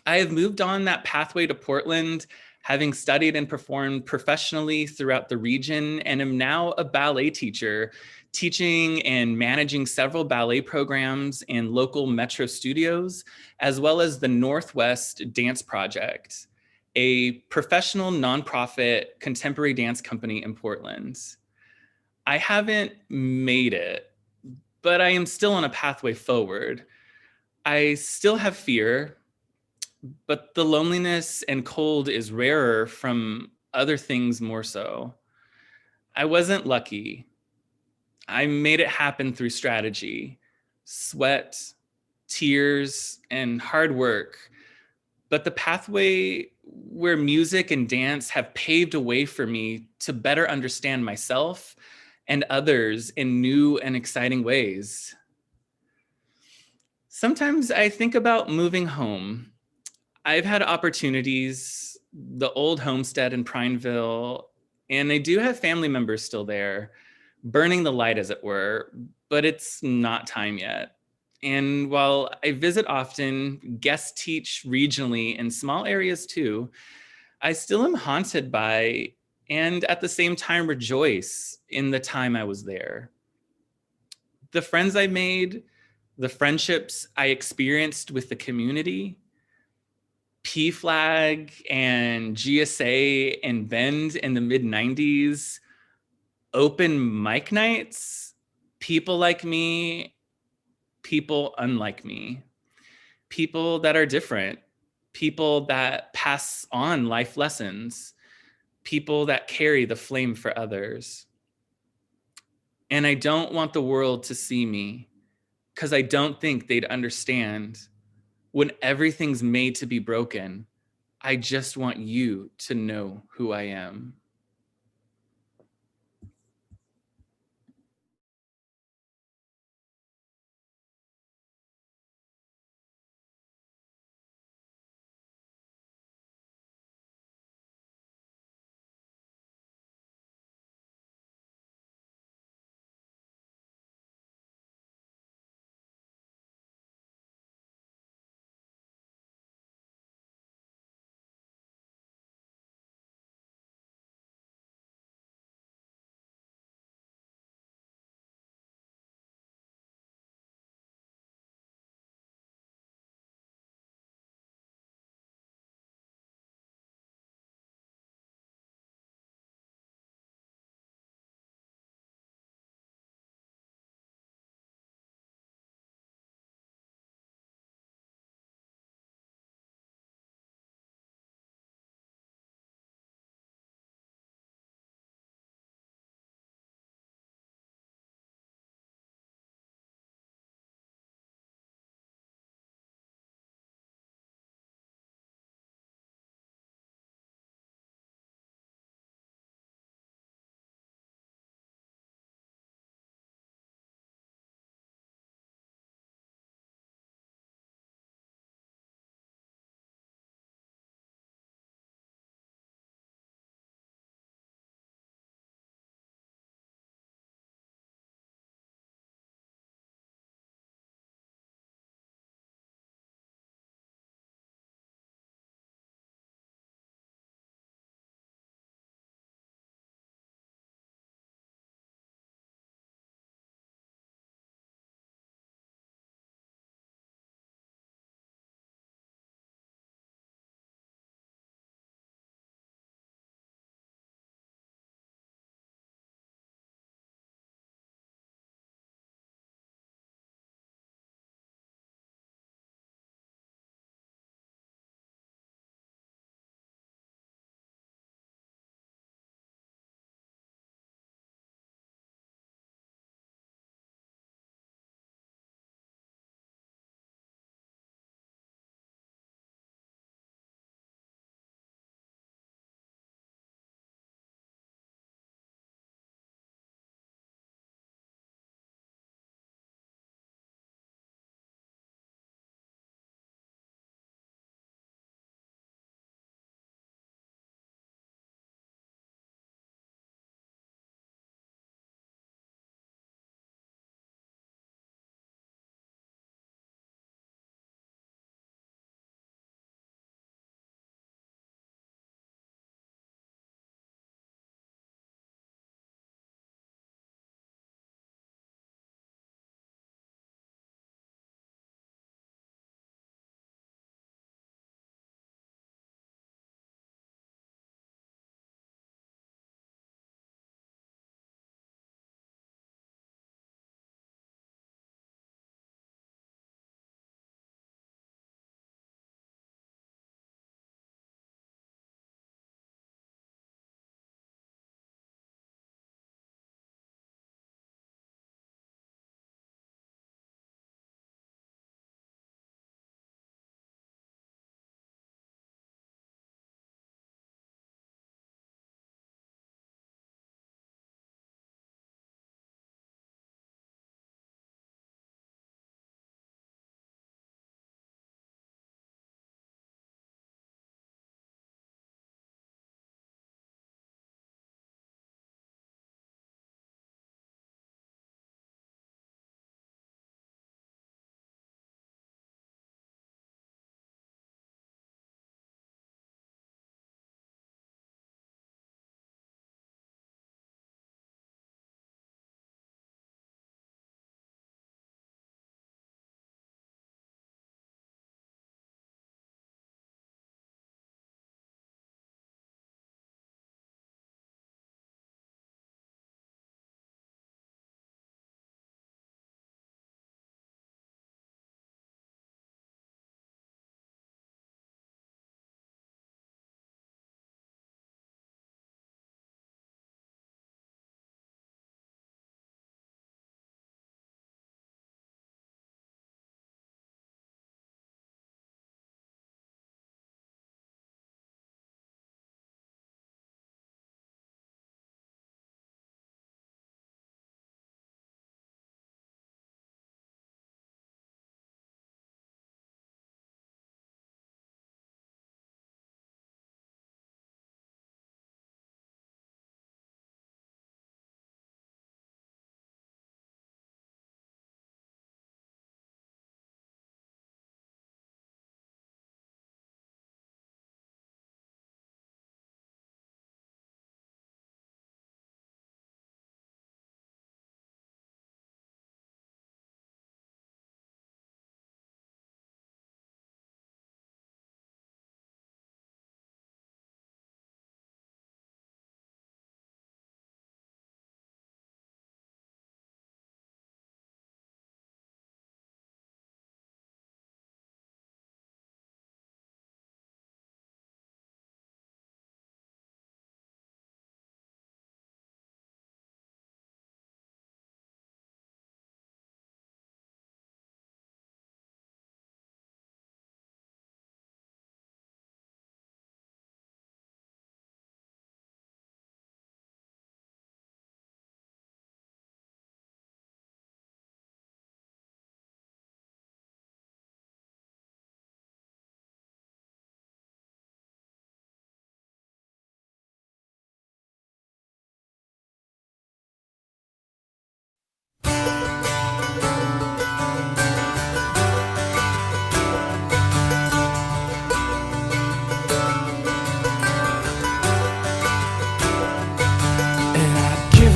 I have moved on that pathway to Portland, having studied and performed professionally throughout the region, and am now a ballet teacher, teaching and managing several ballet programs in local metro studios, as well as the Northwest Dance Project, a professional nonprofit contemporary dance company in Portland. I haven't made it, but I am still on a pathway forward. I still have fear, but the loneliness and cold is rarer from other things more so. I wasn't lucky. I made it happen through strategy, sweat, tears, and hard work. But the pathway where music and dance have paved a way for me to better understand myself and others in new and exciting ways. Sometimes I think about moving home. I've had opportunities, the old homestead in Prineville, and I do have family members still there, burning the light as it were, but it's not time yet. And while I visit often, guest teach regionally in small areas too, I still am haunted by, and at the same time rejoice in the time I was there. The friends I made, the friendships I experienced with the community, PFLAG and GSA and Bend in the mid-90s, open mic nights, people like me, people unlike me, people that are different, people that pass on life lessons, people that carry the flame for others. And I don't want the world to see me because I don't think they'd understand when everything's made to be broken. I just want you to know who I am.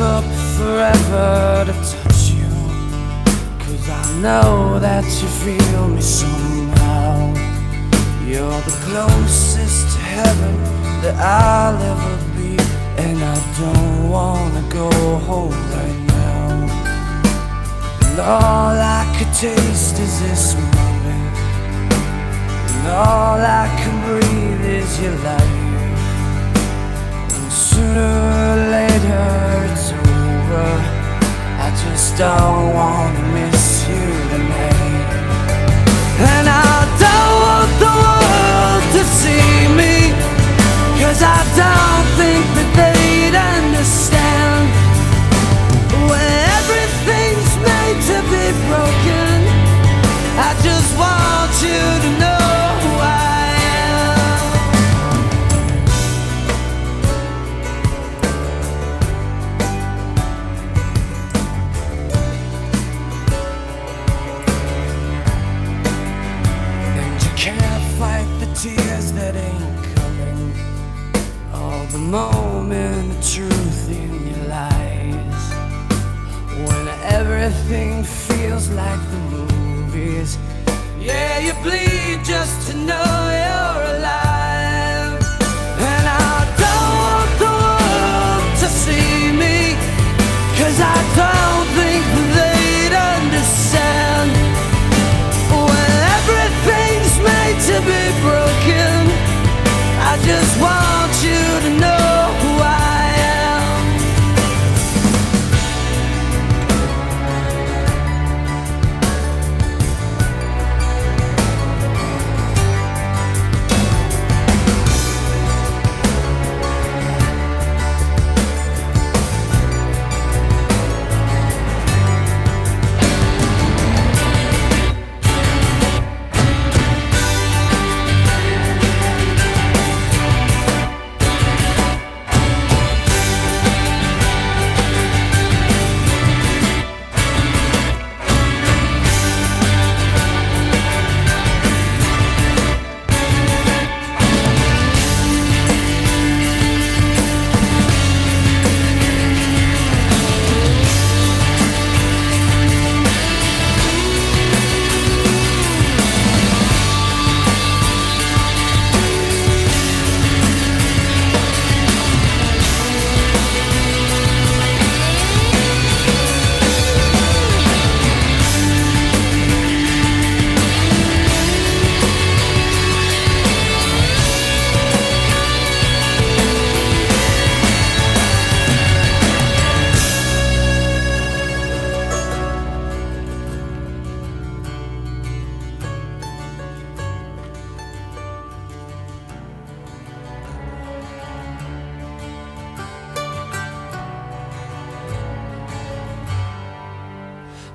up forever to touch you, 'cause I know that you feel me somehow. You're the closest to heaven that I'll ever be, and I don't wanna go home right now. And all I could taste is this moment, and all I can breathe is your life. And sooner or later it's over, I just don't wanna miss you tonight. And I don't want the world to see me, 'cause I don't think that they'd understand. When everything's made to be broken, I just want you to know who I am. And you can't fight the tears that ain't coming, all the moment of truth in your lies. When everything feels like the movies, yeah, you bleed just to know you're alive. And I don't want the world to see me, 'cause I don't think they'd understand. When everything's made to be broken, I just want you to know who I am.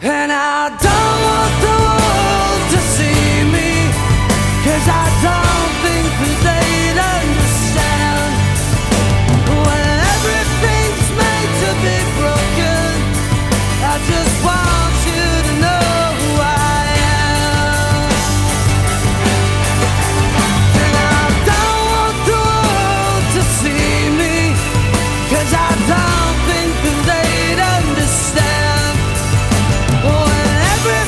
And I don't want the world to see me, 'cause I don't think that they'd understand. When everything's made to be broken, I just want you to know who I am. And I don't want the world to see me, 'cause I don't think that they'd understand. When every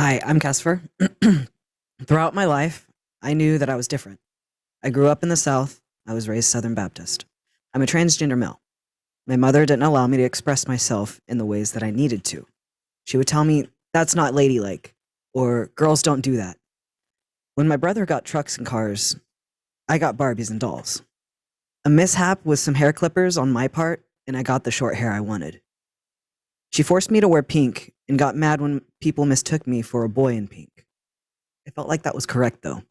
Hi, I'm Casper. Throughout my life, I knew that I was different. I grew up in the South. I was raised Southern Baptist. I'm a transgender male. My mother didn't allow me to express myself in the ways that I needed to. She would tell me, that's not ladylike, or girls don't do that. When my brother got trucks and cars, I got Barbies and dolls. A mishap with some hair clippers on my part, and I got the short hair I wanted. She forced me to wear pink and got mad when people mistook me for a boy in pink. I felt like that was correct, though.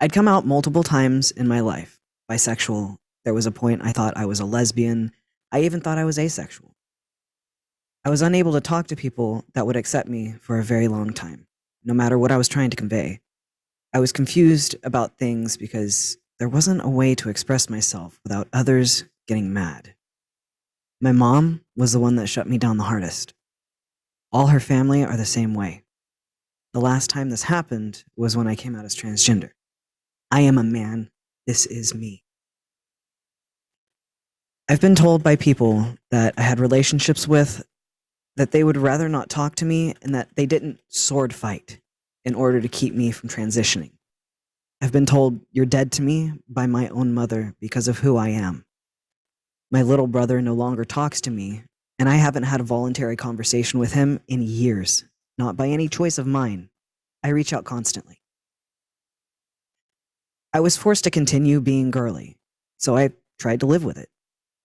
I'd come out multiple times in my life, bisexual. There was a point I thought I was a lesbian. I even thought I was asexual. I was unable to talk to people that would accept me for a very long time, no matter what I was trying to convey. I was confused about things because there wasn't a way to express myself without others getting mad. My mom was the one that shut me down the hardest. All her family are the same way. The last time this happened was when I came out as transgender. I am a man. This is me. I've been told by people that I had relationships with that they would rather not talk to me and that they didn't sword fight in order to keep me from transitioning. I've been told, you're dead to me by my own mother because of who I am. My little brother no longer talks to me, and I haven't had a voluntary conversation with him in years, not by any choice of mine. I reach out constantly. I was forced to continue being girly, so I tried to live with it.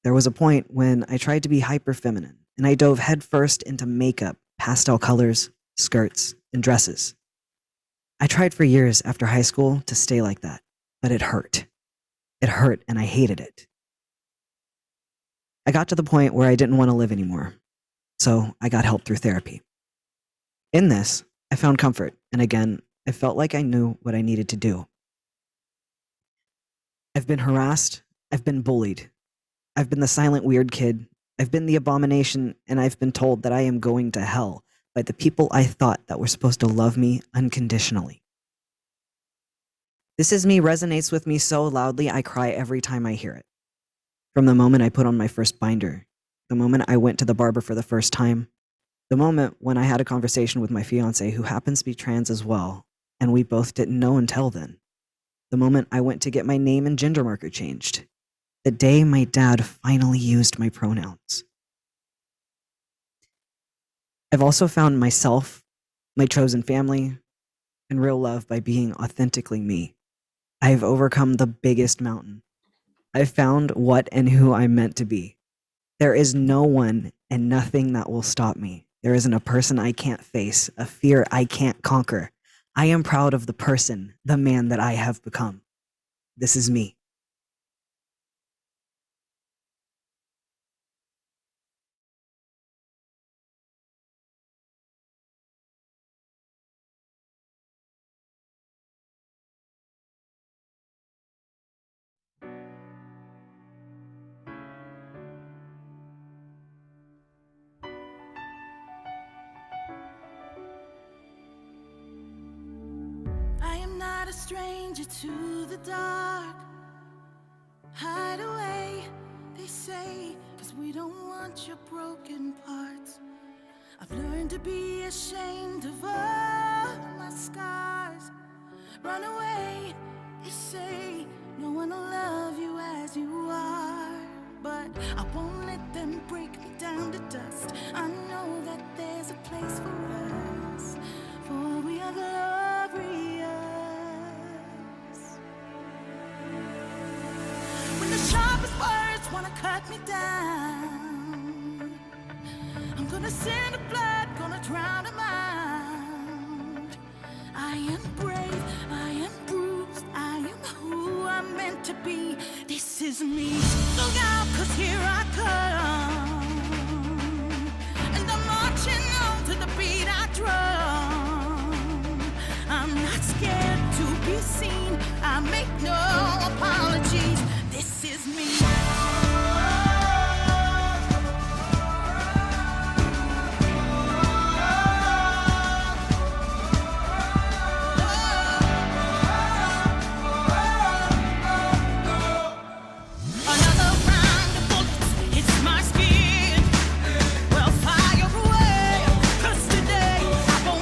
There was a point when I tried to be hyper feminine, and I dove headfirst into makeup, pastel colors, skirts, and dresses. I tried for years after high school to stay like that, but it hurt. It hurt, and I hated it. I got to the point where I didn't want to live anymore, so I got help through therapy. In this, I found comfort, and again, I felt like I knew what I needed to do. I've been harassed, I've been bullied, I've been the silent weird kid, I've been the abomination, and I've been told that I am going to hell by the people I thought that were supposed to love me unconditionally. This Is Me resonates with me so loudly I cry every time I hear it. From the moment I put on my first binder, the moment I went to the barber for the first time, the moment when I had a conversation with my fiance who happens to be trans as well, and we both didn't know until then, the moment I went to get my name and gender marker changed, the day my dad finally used my pronouns. I've also found myself, my chosen family, and real love by being authentically me. I've overcome the biggest mountain. I've found what and who I'm meant to be. There is no one and nothing that will stop me. There isn't a person I can't face, a fear I can't conquer. I am proud of the person, the man that I have become. This is me. I am not a stranger to the dark. Hide away, they say, 'cause we don't want your broken parts. I've learned to be ashamed of all my scars. Run away, they say, no one will love you as you are. But I won't let them break me down to dust. I know that there's a place for us, for we are glorious. When the sharpest words wanna cut me down, I'm gonna send the blood, gonna drown them out. I am brave, I am bruised, I am who I'm meant to be. This is me. Look out, 'cause here I come, and I'm marching on to the beat I drum. I'm not scared to be seen, I make no apologies. This is me. Another round of bullets hits my skin. Well, fire away, 'cause today I won't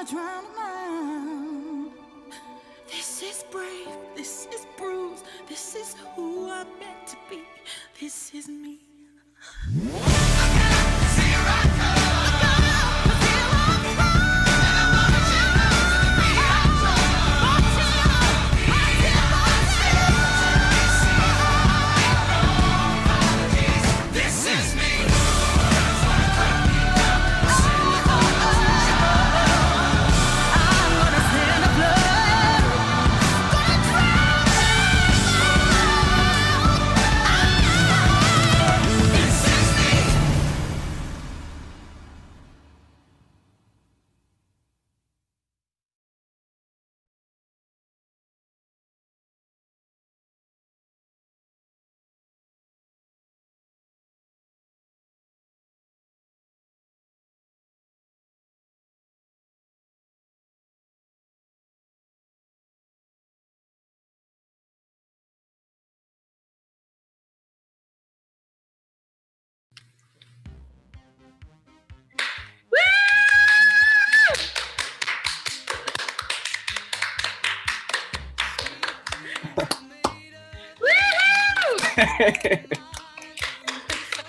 gonna drown a man. This is brave, this is bruised, this is who I'm meant to be, this is me.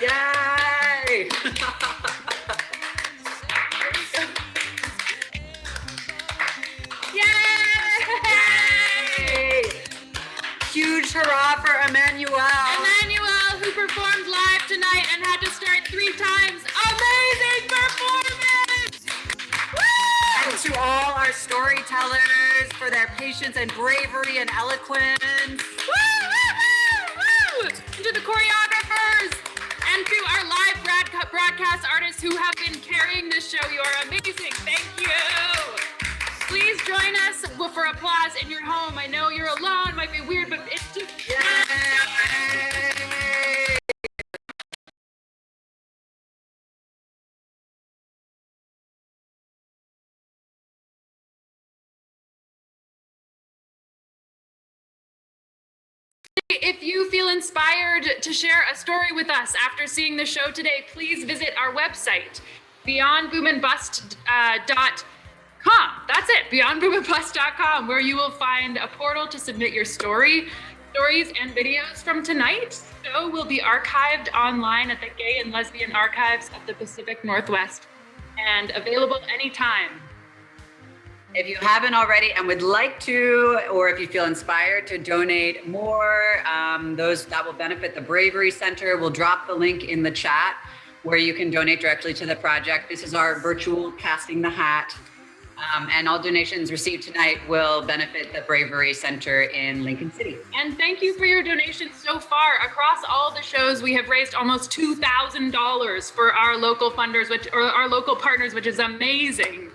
Yay! Yay! Huge hurrah for Emmanuel. Emmanuel, who performed live tonight and had to start 3 times. Amazing performance! Woo! And to all our storytellers for their patience and bravery and eloquence. Woo, woo, woo, woo! And to the choreographers and to our live broadcast artists who have been carrying this show. You are amazing. Thank you. Please join us for applause in your home. I know you're alone, might be weird, but it's just Yay! If you feel inspired to share a story with us after seeing the show today, please visit our website, beyondboomandbust.com. That's it, beyondboomandbust.com, where you will find a portal to submit your stories and videos from tonight's show will be archived online at the Gay and Lesbian Archives of the Pacific Northwest and available anytime. If you haven't already and would like to, or if you feel inspired to donate more, those that will benefit the Bravery Center, we'll drop the link in the chat where you can donate directly to the project. This is our virtual casting the hat. And all donations received tonight will benefit the Bravery Center in Lincoln City. And thank you for your donations so far. Across all the shows, we have raised almost $2,000 for our local funders, our local partners, which is amazing.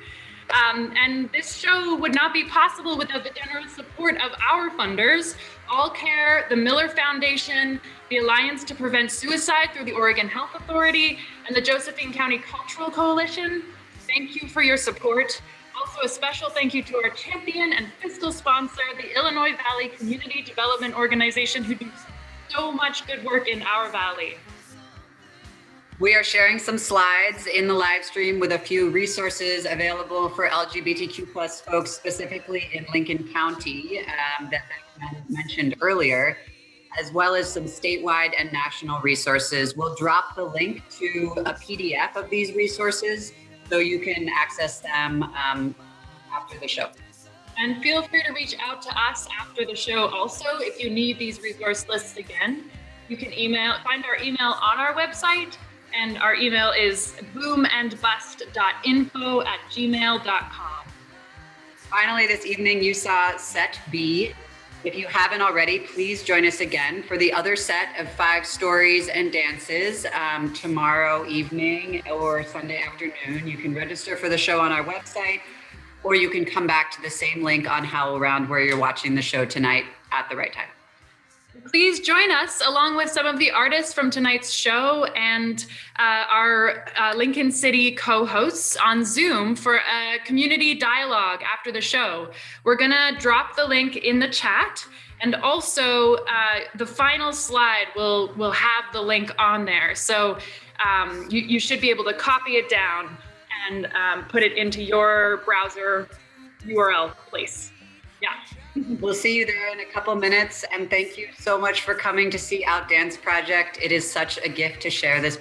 And this show would not be possible without the generous support of our funders, All Care, the Miller Foundation, the Alliance to Prevent Suicide through the Oregon Health Authority, and the Josephine County Cultural Coalition. Thank you for your support. Also, a special thank you to our champion and fiscal sponsor, the Illinois Valley Community Development Organization, who do so much good work in our valley. We are sharing some slides in the live stream with a few resources available for LGBTQ plus folks, specifically in Lincoln County, that I mentioned earlier, as well as some statewide and national resources. We'll drop the link to a PDF of these resources so you can access them after the show. And feel free to reach out to us after the show also if you need these resource lists again. You can find our email on our website, and our email is boomandbust.info@gmail.com. Finally, this evening you saw set B. If you haven't already, please join us again for the other set of 5 stories and dances tomorrow evening or Sunday afternoon. You can register for the show on our website, or you can come back to the same link on HowlRound where you're watching the show tonight at the right time. Please join us along with some of the artists from tonight's show and our Lincoln City co-hosts on Zoom for a community dialogue after the show. We're gonna drop the link in the chat, and also the final slide will have the link on there. So you should be able to copy it down and put it into your browser URL place. Yeah. We'll see you there in a couple minutes. And thank you so much for coming to see Outdance Project. It is such a gift to share this